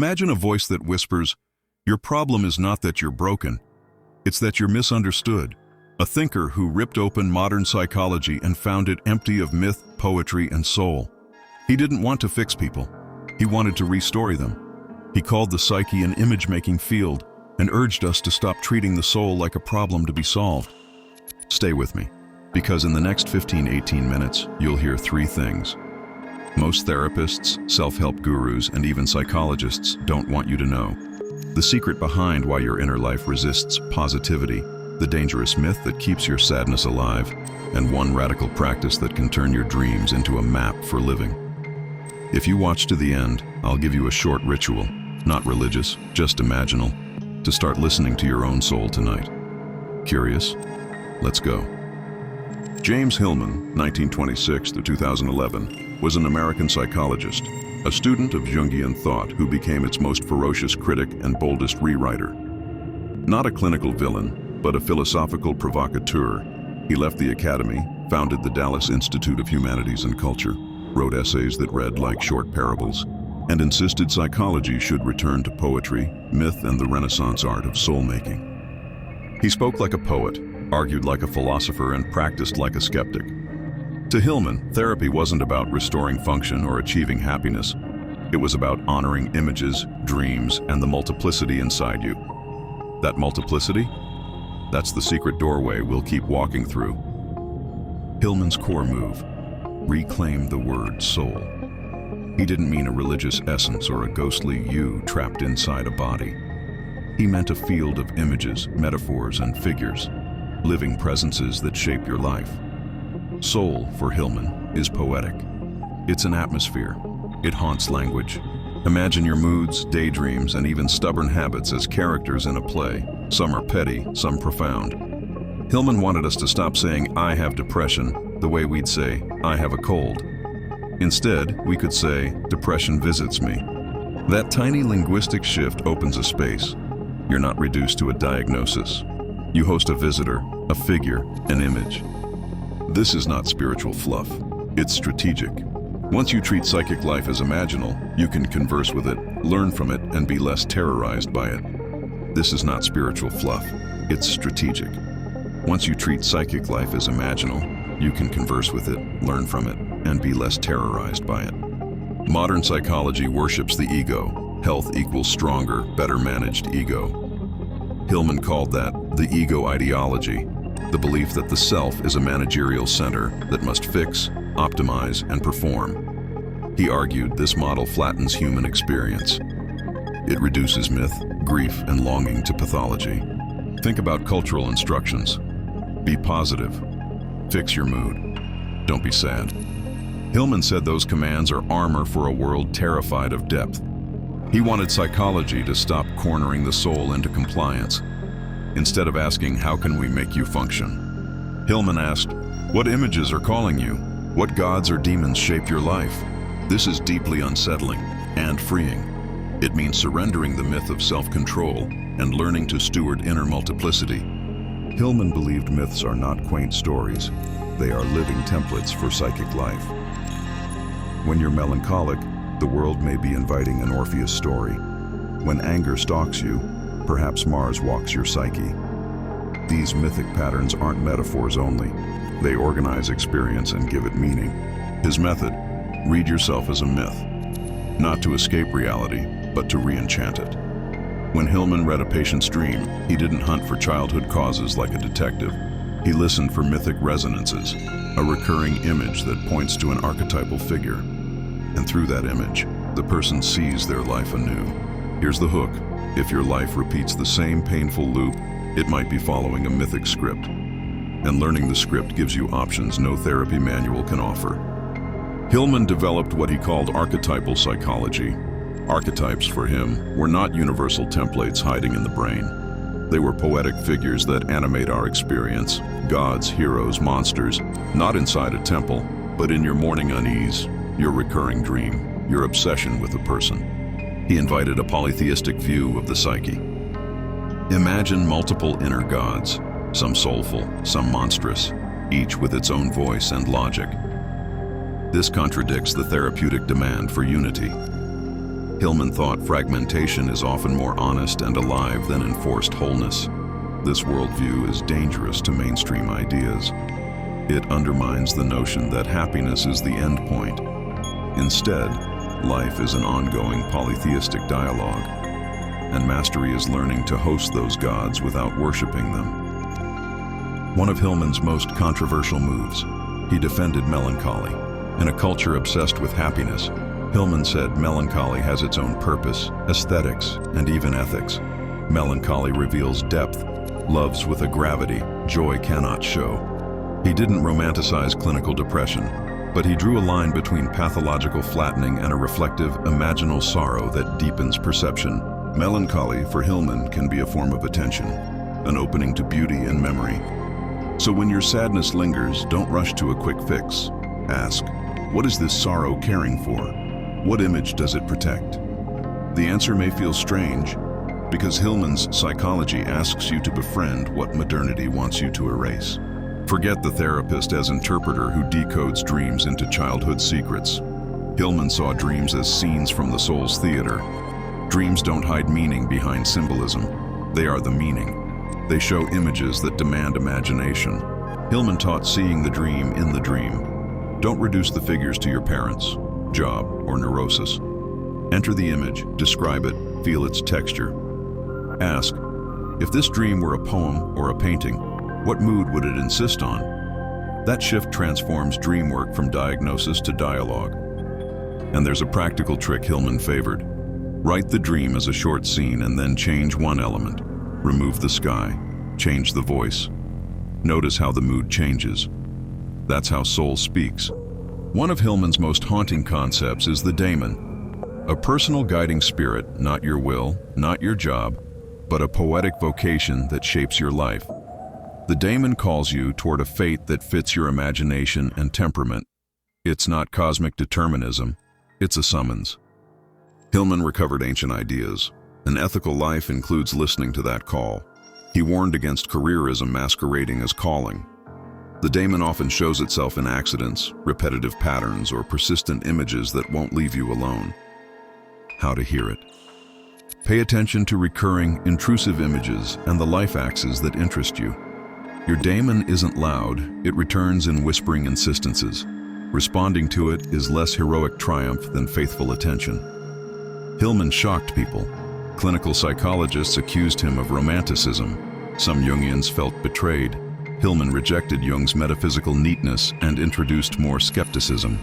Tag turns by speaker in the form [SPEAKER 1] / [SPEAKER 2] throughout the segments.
[SPEAKER 1] Imagine a voice that whispers, "Your problem is not that you're broken, it's that you're misunderstood." A thinker who ripped open modern psychology and found it empty of myth, poetry, and soul. He didn't want to fix people. He wanted to restore them. He called the psyche an image-making field and urged us to stop treating the soul like a problem to be solved. Stay with me, because in the next 15-18 minutes, you'll hear three things. Most therapists, self-help gurus, and even psychologists don't want you to know. The secret behind why your inner life resists positivity, the dangerous myth that keeps your sadness alive, and one radical practice that can turn your dreams into a map for living. If you watch to the end, I'll give you a short ritual, not religious, just imaginal, to start listening to your own soul tonight. Curious? Let's go. James Hillman, 1926 to 2011, was an American psychologist, a student of Jungian thought who became its most ferocious critic and boldest rewriter. Not a clinical villain, but a philosophical provocateur, he left the academy, founded the Dallas Institute of Humanities and Culture, wrote essays that read like short parables, and insisted psychology should return to poetry, myth, and the Renaissance art of soul-making. He spoke like a poet, argued like a philosopher, and practiced like a skeptic. To Hillman, therapy wasn't about restoring function or achieving happiness. It was about honoring images, dreams, and the multiplicity inside you. That multiplicity? That's the secret doorway we'll keep walking through. Hillman's core move: reclaim the word soul. He didn't mean a religious essence or a ghostly you trapped inside a body. He meant a field of images, metaphors, and figures, living presences that shape your life. Soul, for Hillman, is poetic. It's an atmosphere. It haunts language. Imagine your moods, daydreams, and even stubborn habits as characters in a play. Some are petty, some profound. Hillman wanted us to stop saying, "I have depression," the way we'd say, "I have a cold." Instead, we could say, "Depression visits me." That tiny linguistic shift opens a space. You're not reduced to a diagnosis. You host a visitor, a figure, an image. This is not spiritual fluff. It's strategic. Once you treat psychic life as imaginal, you can converse with it, learn from it, and be less terrorized by it. This is not spiritual fluff. It's strategic. Once you treat psychic life as imaginal, you can converse with it, learn from it, and be less terrorized by it. Modern psychology worships the ego. Health equals stronger, better managed ego. Hillman called that the ego ideology, the belief that the self is a managerial center that must fix, optimize, and perform. He argued this model flattens human experience. It reduces myth, grief, and longing to pathology. Think about cultural instructions. Be positive. Fix your mood. Don't be sad. Hillman said those commands are armor for a world terrified of depth. He wanted psychology to stop cornering the soul into compliance. Instead of asking, "How can we make you function?" Hillman asked, "What images are calling you? What gods or demons shape your life?" This is deeply unsettling and freeing. It means surrendering the myth of self-control and learning to steward inner multiplicity. Hillman believed myths are not quaint stories. They are living templates for psychic life. When you're melancholic, the world may be inviting an Orpheus story. When anger stalks you, perhaps Mars walks your psyche. These mythic patterns aren't metaphors only. They organize experience and give it meaning. His method: read yourself as a myth. Not to escape reality, but to re-enchant it. When Hillman read a patient's dream, he didn't hunt for childhood causes like a detective. He listened for mythic resonances, a recurring image that points to an archetypal figure. And through that image, the person sees their life anew. Here's the hook. If your life repeats the same painful loop, it might be following a mythic script. And learning the script gives you options no therapy manual can offer. Hillman developed what he called archetypal psychology. Archetypes, for him, were not universal templates hiding in the brain. They were poetic figures that animate our experience, gods, heroes, monsters, not inside a temple, but in your morning unease, your recurring dream, your obsession with a person. He invited a polytheistic view of the psyche. Imagine multiple inner gods, some soulful, some monstrous, each with its own voice and logic. This contradicts the therapeutic demand for unity. Hillman thought fragmentation is often more honest and alive than enforced wholeness. This worldview is dangerous to mainstream ideas. It undermines the notion that happiness is the end point. Instead, life is an ongoing polytheistic dialogue, and mastery is learning to host those gods without worshiping them. One of Hillman's most controversial moves, he defended melancholy. In a culture obsessed with happiness, Hillman said melancholy has its own purpose, aesthetics, and even ethics. Melancholy reveals depth, loves with a gravity joy cannot show. He didn't romanticize clinical depression, but he drew a line between pathological flattening and a reflective, imaginal sorrow that deepens perception. Melancholy, for Hillman, can be a form of attention, an opening to beauty and memory. So when your sadness lingers, don't rush to a quick fix. Ask, what is this sorrow caring for? What image does it protect? The answer may feel strange, because Hillman's psychology asks you to befriend what modernity wants you to erase. Forget the therapist as interpreter who decodes dreams into childhood secrets. Hillman saw dreams as scenes from the soul's theater. Dreams don't hide meaning behind symbolism. They are the meaning. They show images that demand imagination. Hillman taught seeing the dream in the dream. Don't reduce the figures to your parents, job, or neurosis. Enter the image, describe it, feel its texture. Ask, if this dream were a poem or a painting, what mood would it insist on? That shift transforms dream work from diagnosis to dialogue. And there's a practical trick Hillman favored. Write the dream as a short scene and then change one element. Remove the sky, change the voice. Notice how the mood changes. That's how soul speaks. One of Hillman's most haunting concepts is the daimon, a personal guiding spirit, not your will, not your job, but a poetic vocation that shapes your life. The daimon calls you toward a fate that fits your imagination and temperament. It's not cosmic determinism, it's a summons. Hillman recovered ancient ideas. An ethical life includes listening to that call. He warned against careerism masquerading as calling. The daimon often shows itself in accidents, repetitive patterns, or persistent images that won't leave you alone. How to hear it. Pay attention to recurring, intrusive images and the life axes that interest you. Your daimon isn't loud, it returns in whispering insistences. Responding to it is less heroic triumph than faithful attention. Hillman shocked people. Clinical psychologists accused him of romanticism. Some Jungians felt betrayed. Hillman rejected Jung's metaphysical neatness and introduced more skepticism.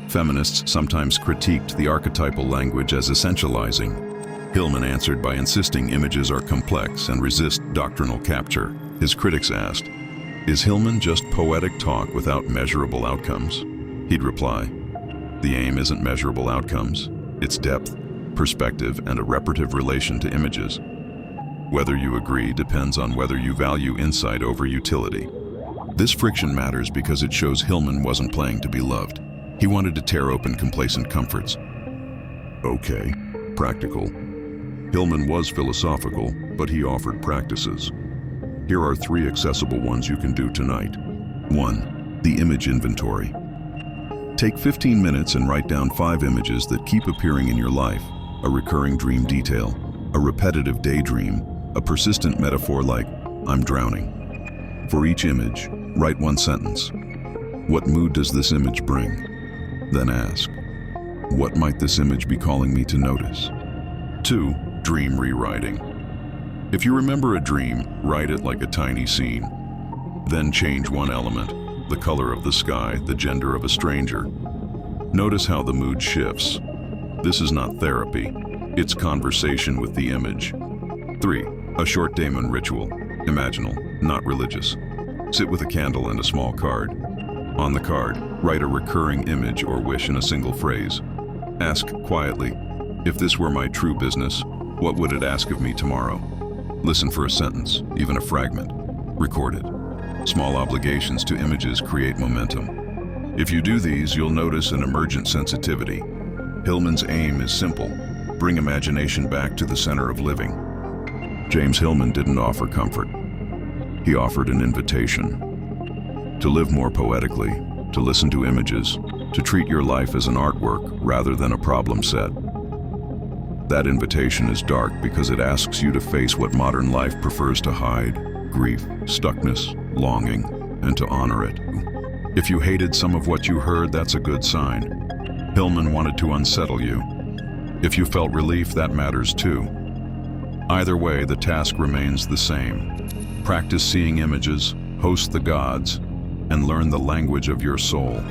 [SPEAKER 1] Feminists sometimes critiqued the archetypal language as essentializing. Hillman answered by insisting images are complex and resist doctrinal capture. His critics asked, is Hillman just poetic talk without measurable outcomes? He'd reply, the aim isn't measurable outcomes, it's depth, perspective, and a reparative relation to images. Whether you agree depends on whether you value insight over utility. This friction matters because it shows Hillman wasn't playing to be loved. He wanted to tear open complacent comforts. Okay, practical. Hillman was philosophical, but he offered practices. Here are 3 accessible ones you can do tonight. 1. The image inventory. Take 15 minutes and write down 5 images that keep appearing in your life. A recurring dream detail, a repetitive daydream, a persistent metaphor like, I'm drowning. For each image, write 1 sentence. What mood does this image bring? Then ask, what might this image be calling me to notice? 2. Dream rewriting. If you remember a dream, write it like a tiny scene. Then change 1 element, the color of the sky, the gender of a stranger. Notice how the mood shifts. This is not therapy, it's conversation with the image. 3. A short daimon ritual, imaginal, not religious. Sit with a candle and a small card. On the card, write a recurring image or wish in a single phrase. Ask quietly, if this were my true business, what would it ask of me tomorrow? Listen for a sentence, even a fragment. Record it. Small obligations to images create momentum. If you do these, you'll notice an emergent sensitivity. Hillman's aim is simple: bring imagination back to the center of living. James Hillman didn't offer comfort. He offered an invitation to live more poetically, to listen to images, to treat your life as an artwork rather than a problem set. That invitation is dark because it asks you to face what modern life prefers to hide: grief, stuckness, longing, and to honor it. If you hated some of what you heard, that's a good sign. Hillman wanted to unsettle you. If you felt relief, that matters too. Either way, the task remains the same. Practice seeing images, host the gods, and learn the language of your soul.